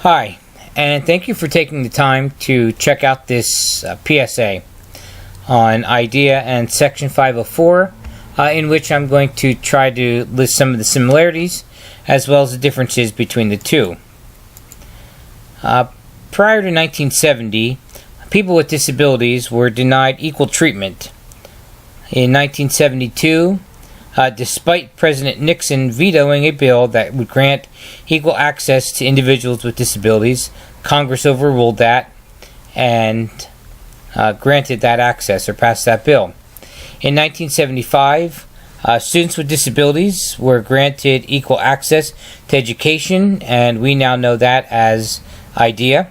Hi, and thank you for taking the time to check out this PSA on IDEA and Section 504, in which I'm going to try to list some of the similarities as well as the differences between the two. Prior to 1970, people with disabilities were denied equal treatment. In 1972, despite President Nixon vetoing a bill that would grant equal access to individuals with disabilities, Congress overruled that and granted that access or passed that bill. In 1975, students with disabilities were granted equal access to education, and we now know that as IDEA.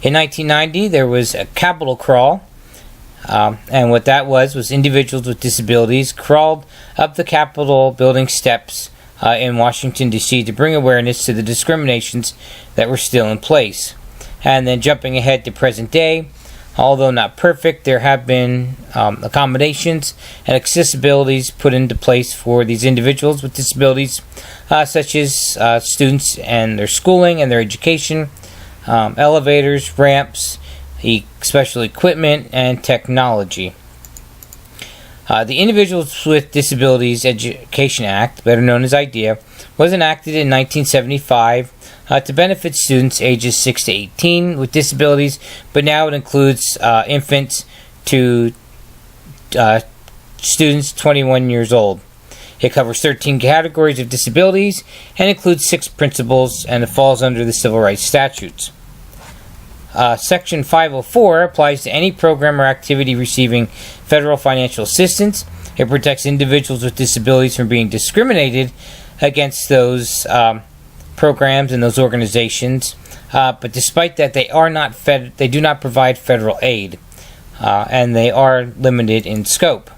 In 1990, there was a Capitol crawl. And what that was individuals with disabilities crawled up the Capitol building steps in Washington, D.C. to bring awareness to the discriminations that were still in place. And then jumping ahead to present day, although not perfect, there have been accommodations and accessibilities put into place for these individuals with disabilities, such as students and their schooling and their education, elevators, ramps, special equipment, and technology. The Individuals with Disabilities Education Act, better known as IDEA, was enacted in 1975 to benefit students ages 6 to 18 with disabilities, but now it includes infants to students 21 years old. It covers 13 categories of disabilities and includes 6 principles, and it falls under the civil rights statutes. Section 504 applies to any program or activity receiving federal financial assistance. It protects individuals with disabilities from being discriminated against those programs and those organizations. But despite that, they do not provide federal aid, and they are limited in scope.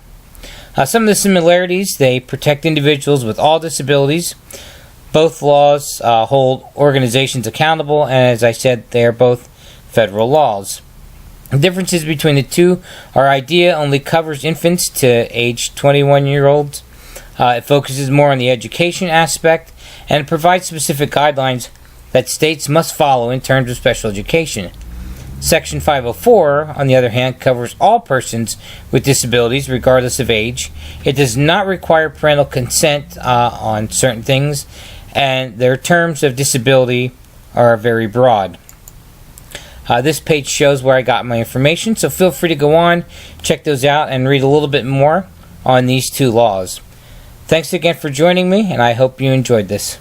Some of the similarities: they protect individuals with all disabilities. Both laws hold organizations accountable, and as I said, they are both federal laws. The differences between the two are IDEA only covers infants to age 21-year-olds. It focuses more on the education aspect, and it provides specific guidelines that states must follow in terms of special education. Section 504, on the other hand, covers all persons with disabilities regardless of age. It does not require parental consent on certain things, and their terms of disability are very broad. This page shows where I got my information, so feel free to go on, check those out, and read a little bit more on these two laws. Thanks again for joining me, and I hope you enjoyed this.